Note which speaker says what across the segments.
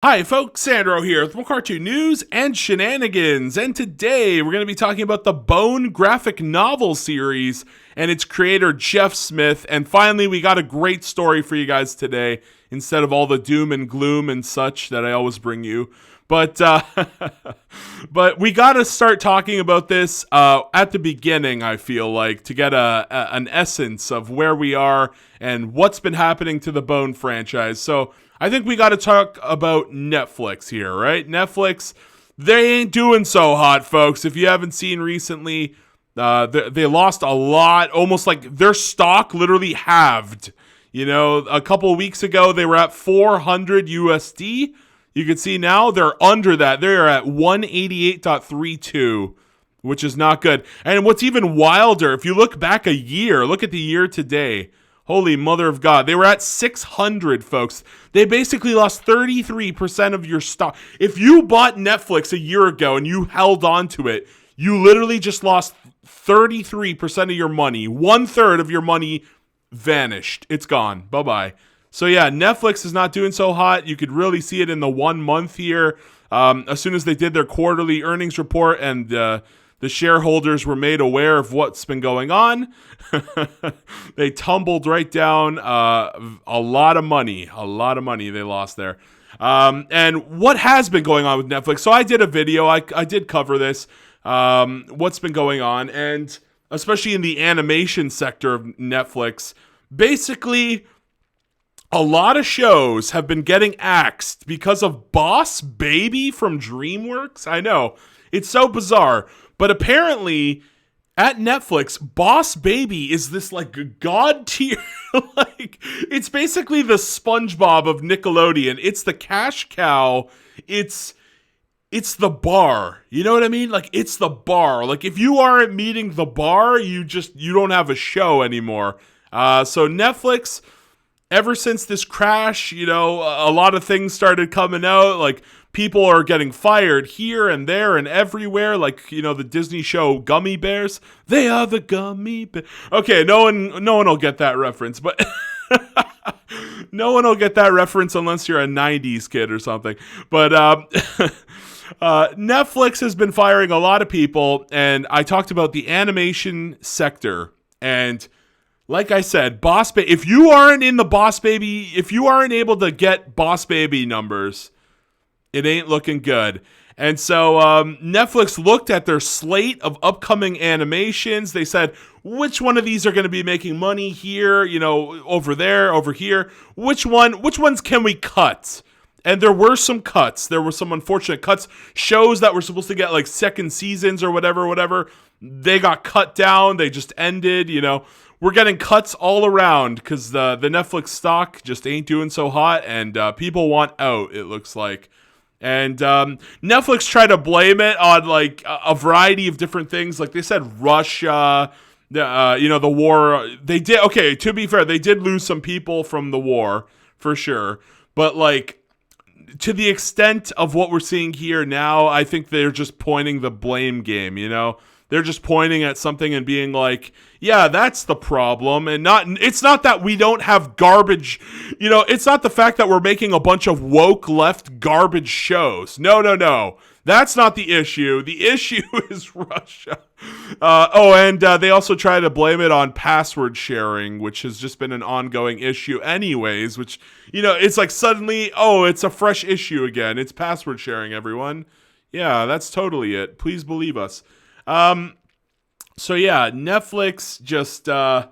Speaker 1: Hi folks, Sandro here with more cartoon news and shenanigans, and today we're going to be talking about the Bone graphic novel series and its creator Jeff Smith, and finally we got a great story for you guys today instead of all the doom and gloom and such that I always bring you. But but we got to start talking about this at the beginning, I feel like, to get an essence of where we are and what's been happening to the Bone franchise. So I think we got to talk about Netflix here, right? Netflix, they ain't doing so hot, folks. If you haven't seen recently, they lost a lot, almost like their stock literally halved. You know, a couple of weeks ago, they were at 400 USD. You can see now they're under that. They're at 188.32, which is not good. And what's even wilder, if you look back a year, look at the year today. Holy mother of God. They were at 600, folks. They basically lost 33% of your stock. If you bought Netflix a year ago and you held on to it, you literally just lost 33% of your money. 1/3 of your money vanished. It's gone. Bye-bye. So yeah, Netflix is not doing so hot. You could really see it in the 1 month here. As soon as they did their quarterly earnings report and the shareholders were made aware of what's been going on, they tumbled right down. A lot of money they lost there. And what has been going on with Netflix? So I did a video. I did cover this. What's been going on, and especially in the animation sector of Netflix, basically a lot of shows have been getting axed because of Boss Baby from DreamWorks. I know, it's so bizarre. But apparently, at Netflix, Boss Baby is this like god tier, like it's basically the SpongeBob of Nickelodeon. It's the cash cow. It's the bar. You know what I mean? Like it's the bar. Like if you aren't meeting the bar, you don't have a show anymore. So Netflix, ever since this crash, you know, a lot of things started coming out. Like people are getting fired here and there and everywhere. Like, you know, the Disney show Gummy Bears. They are the Gummy Bears. Okay, no one will get that reference, but no one will get that reference unless you're a 90s kid or something. But Netflix has been firing a lot of people, and I talked about the animation sector. And like I said, Boss Baby, if you aren't in the Boss Baby, if you aren't able to get Boss Baby numbers, it ain't looking good. And so Netflix looked at their slate of upcoming animations. They said, which one of these are going to be making money here, you know, over there, over here? Which ones can we cut? And there were some cuts. There were some unfortunate cuts. Shows that were supposed to get like second seasons or whatever, they got cut down. They just ended, you know. We're getting cuts all around because the Netflix stock just ain't doing so hot, and people want out, it looks like. And Netflix tried to blame it on like a variety of different things. Like they said Russia, you know, the war. They did, okay, to be fair, they did lose some people from the war, for sure. But like, to the extent of what we're seeing here now, I think they're just pointing the blame game, you know? They're just pointing at something and being like, yeah, that's the problem. And it's not that we don't have garbage. You know, it's not the fact that we're making a bunch of woke left garbage shows. No. That's not the issue. The issue is Russia. And they also try to blame it on password sharing, which has just been an ongoing issue anyways, which, you know, it's like suddenly, it's a fresh issue again. It's password sharing, everyone. Yeah, that's totally it. Please believe us. So yeah, Netflix just, I'm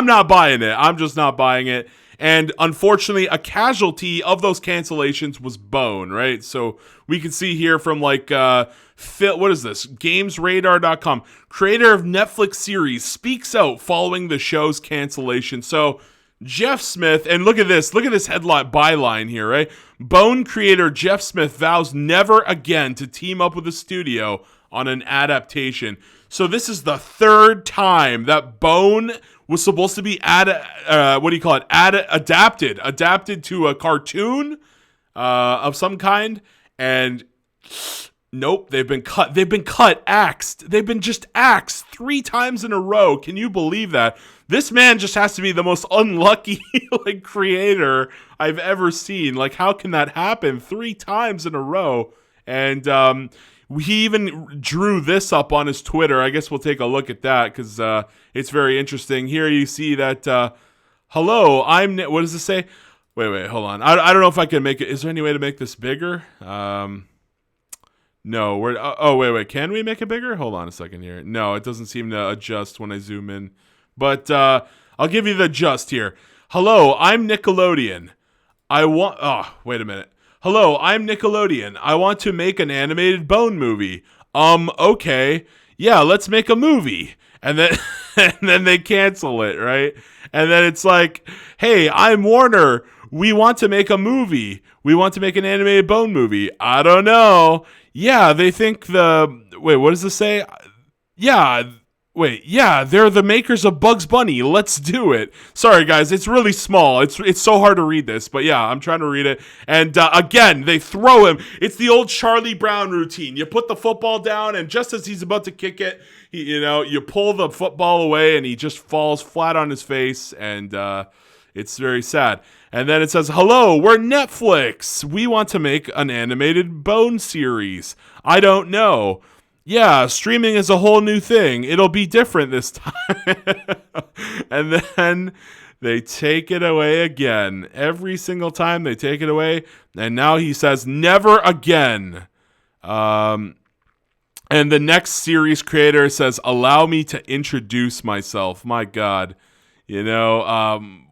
Speaker 1: not buying it. I'm just not buying it. And unfortunately, a casualty of those cancellations was Bone, right? So we can see here from like, what is this? GamesRadar.com. Creator of Netflix series speaks out following the show's cancellation. So Jeff Smith, and look at this headline byline here, right? Bone creator Jeff Smith vows never again to team up with a studio on an adaptation. So this is the third time that Bone was supposed to be adapted to a cartoon of some kind, and Nope, they've been cut. They've been cut, axed. They've been just axed 3 times in a row. Can you believe that? This man just has to be the most unlucky like creator I've ever seen. Like, how can that happen 3 times in a row? And he even drew this up on his Twitter. I guess we'll take a look at that because it's very interesting. Here you see that. Hello, what does this say? Wait, hold on. I don't know if I can make it. Is there any way to make this bigger? No, wait. Can we make it bigger? Hold on a second here. No, it doesn't seem to adjust when I zoom in. But I'll give you the adjust here. Hello, I'm Nickelodeon. Wait a minute. Hello, I'm Nickelodeon. I want to make an animated Bone movie. Okay. Yeah, let's make a movie. And then and then they cancel it, right? And then it's like, hey, I'm Warner. We want to make a movie. We want to make an animated Bone movie. I don't know. Yeah, they think wait, what does this say? Yeah, they're the makers of Bugs Bunny. Let's do it. Sorry, guys, it's really small. It's so hard to read this, but yeah, I'm trying to read it. And again, they throw him. It's the old Charlie Brown routine. You put the football down, and just as he's about to kick it, you pull the football away, and he just falls flat on his face, and it's very sad. And then it says, hello, we're Netflix. We want to make an animated Bone series. I don't know. Yeah, streaming is a whole new thing. It'll be different this time. And then they take it away again. Every single time they take it away. And now he says, never again. And the next series creator says, allow me to introduce myself. My God.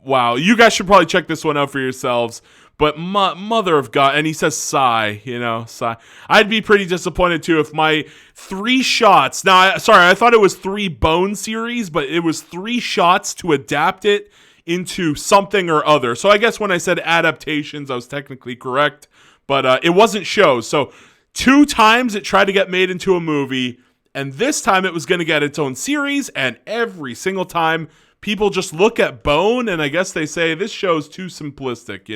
Speaker 1: Wow. You guys should probably check this one out for yourselves. But mother of God. And he says sigh, sigh. I'd be pretty disappointed too if my 3 shots. Now, I thought it was 3 Bone series, but it was 3 shots to adapt it into something or other. So I guess when I said adaptations, I was technically correct. But it wasn't shows. So 2 times it tried to get made into a movie. And this time it was going to get its own series. And every single time people just look at Bone and I guess they say this show's too simplistic,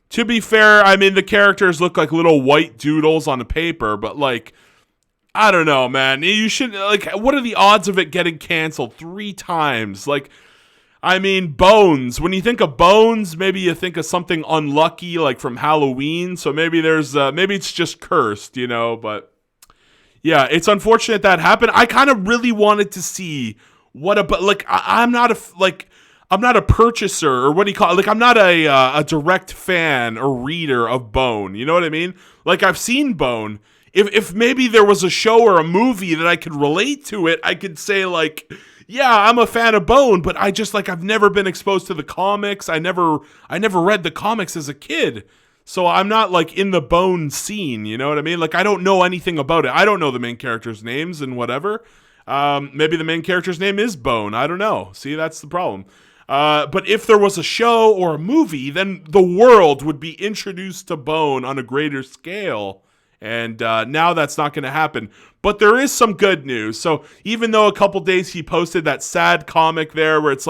Speaker 1: To be fair, I mean, the characters look like little white doodles on a paper, but I don't know, man. You should, what are the odds of it getting canceled 3 times? Bones. When you think of Bones, maybe you think of something unlucky, like from Halloween. So maybe maybe it's just cursed, but yeah, it's unfortunate that happened. I kind of really wanted to see I'm not a purchaser or what do you call it? I'm not a direct fan or reader of Bone. You know what I mean? I've seen Bone. If maybe there was a show or a movie that I could relate to it, I could say yeah, I'm a fan of Bone, but I just I've never been exposed to the comics. I never read the comics as a kid. So I'm not in the Bone scene. You know what I mean? I don't know anything about it. I don't know the main characters' names and whatever. Maybe the main character's name is Bone. I don't know. See, that's the problem. But if there was a show or a movie, then the world would be introduced to Bone on a greater scale. And now that's not going to happen. But there is some good news. So even though a couple days he posted that sad comic there where it's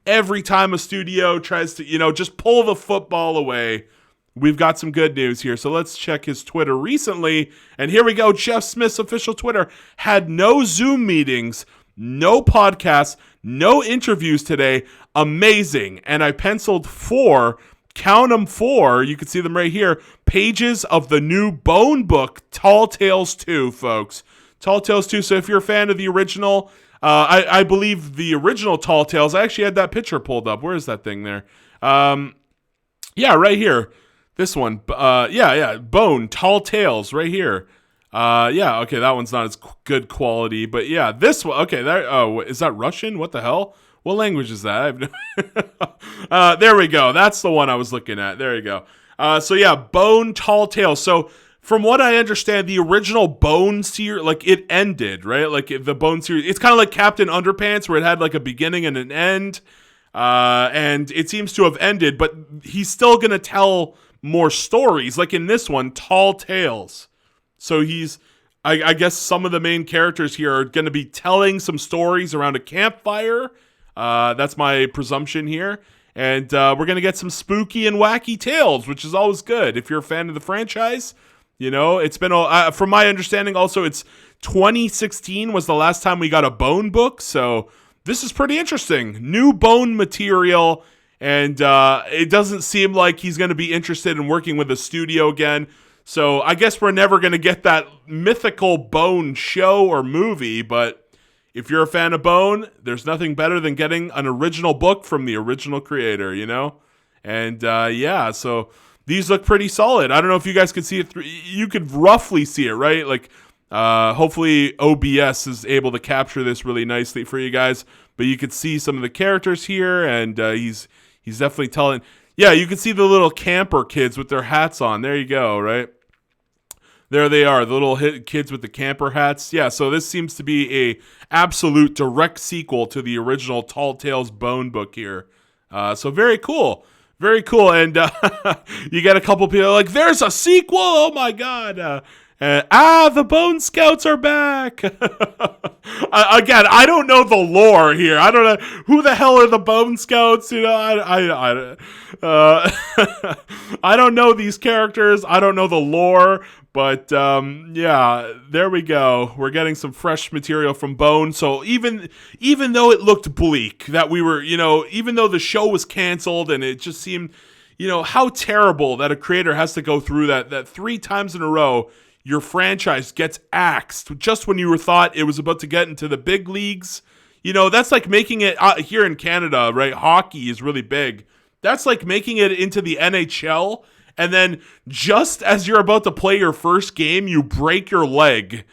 Speaker 1: every time a studio tries to, just pull the football away, we've got some good news here. So let's check his Twitter recently. And here we go. Jeff Smith's official Twitter had no Zoom meetings, no podcasts, no interviews today. Amazing. And I penciled 4, count them 4, you can see them right here, pages of the new Bone book, Tall Tales 2, folks. Tall Tales 2. So if you're a fan of the original, I believe the original Tall Tales, I actually had that picture pulled up. Where is that thing there? Yeah, right here. This one, Bone, Tall Tales, right here. Okay, that one's not as good quality, but yeah, this one, okay, is that Russian? What the hell? What language is that? I have no there we go. That's the one I was looking at. There you go. So yeah, Bone, Tall Tales. So from what I understand, the original Bone series, it ended, right? The Bone series, it's kind of like Captain Underpants, where it had a beginning and an end, and it seems to have ended, but he's still gonna tell more stories, in this one, Tall Tales. So I guess some of the main characters here are going to be telling some stories around a campfire. That's my presumption here. And we're going to get some spooky and wacky tales, which is always good. If you're a fan of the franchise, You know, it's been, from my understanding, also, it's 2016 was the last time we got a Bone book. So this is pretty interesting. New Bone material. And it doesn't seem like he's going to be interested in working with a studio again. So I guess we're never going to get that mythical Bone show or movie. But if you're a fan of Bone, there's nothing better than getting an original book from the original creator, you know? And yeah, so these look pretty solid. I don't know if you guys could see it. You could roughly see it, right? Like, hopefully OBS is able to capture this really nicely for you guys. But you could see some of the characters here, and he's definitely telling. Yeah, you can see the little camper kids with their hats on. There you go, right? There they are, the little kids with the camper hats. Yeah, so this seems to be a absolute direct sequel to the original Tall Tales Bone book here. So very cool. Very cool. And you get a couple people like, there's a sequel? Oh, my God. The Bone Scouts are back. Again, I don't know the lore here. I don't know who the hell are the Bone Scouts. You know, I don't know these characters. I don't know the lore. But yeah, there we go. We're getting some fresh material from Bone. So even though it looked bleak, that we were, you know, even though the show was canceled and it just seemed, you know, how terrible that a creator has to go through that 3 times in a row. Your franchise gets axed just when you thought it was about to get into the big leagues. You know, that's like making it here in Canada, right? Hockey is really big. That's like making it into the NHL. And then just as you're about to play your first game, you break your leg.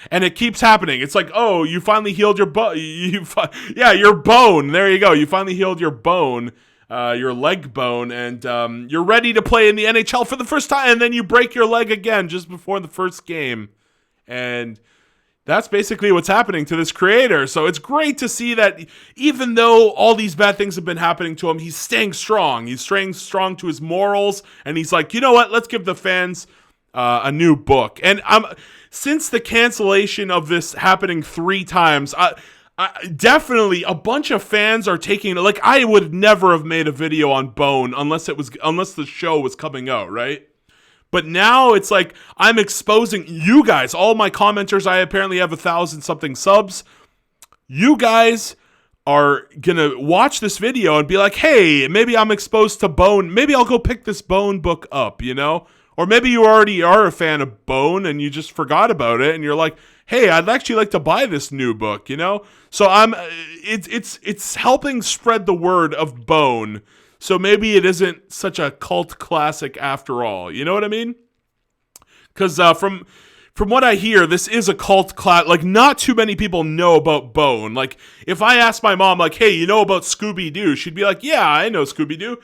Speaker 1: And it keeps happening. It's like, oh, you finally healed your your bone. There you go. You finally healed your bone. Your leg bone, and you're ready to play in the NHL for the first time, and then you break your leg again just before the first game. And that's basically what's happening to this creator. So it's great to see that even though all these bad things have been happening to him, he's staying strong. He's staying strong to his morals, and he's like, you know what? Let's give the fans a new book. And since the cancellation of this happening 3 times, definitely a bunch of fans are taking, like, I would never have made a video on Bone unless the show was coming out, right? But now it's like I'm exposing you guys, all my commenters. I apparently have 1,000-something subs. You guys are gonna watch this video and be like, hey, maybe I'm exposed to Bone. Maybe I'll go pick this Bone book up, you know? Or maybe you already are a fan of Bone and you just forgot about it and you're like, hey, I'd actually like to buy this new book, you know? So it's helping spread the word of Bone. So maybe it isn't such a cult classic after all. You know what I mean? Because from what I hear, this is a cult classic. Like, not too many people know about Bone. Like, if I ask my mom, like, hey, you know about Scooby-Doo? She'd be like, yeah, I know Scooby-Doo.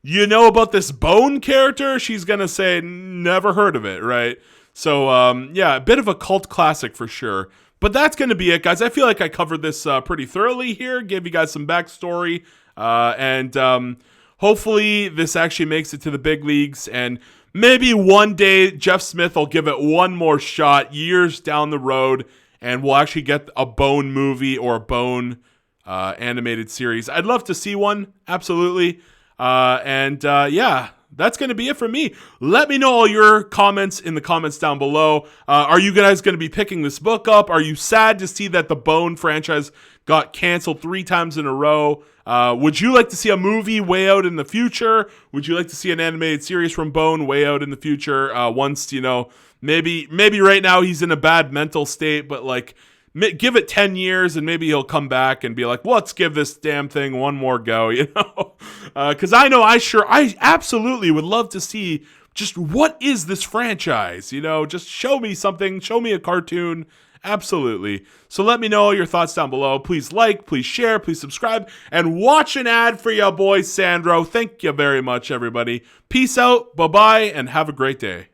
Speaker 1: You know about this Bone character? She's going to say, never heard of it, right? So, yeah, a bit of a cult classic for sure. But that's going to be it, guys. I feel like I covered this pretty thoroughly here. Gave you guys some backstory. And hopefully this actually makes it to the big leagues. And maybe one day Jeff Smith will give it one more shot years down the road. And we'll actually get a Bone movie or a Bone animated series. I'd love to see one. Absolutely. Yeah. That's going to be it for me. Let me know all your comments in the comments down below. Are you guys going to be picking this book up? Are you sad to see that the Bone franchise got canceled 3 times in a row? Would you like to see a movie way out in the future? Would you like to see an animated series from Bone way out in the future? Once, you know, maybe right now he's in a bad mental state, but like, give it 10 years and maybe he'll come back and be like, well, let's give this damn thing one more go, you know? Because I absolutely would love to see just what is this franchise, you know? Just show me something, show me a cartoon. Absolutely. So let me know your thoughts down below. Please like, please share, please subscribe, and watch an ad for your boy Sandro. Thank you very much, everybody. Peace out, bye-bye, and have a great day.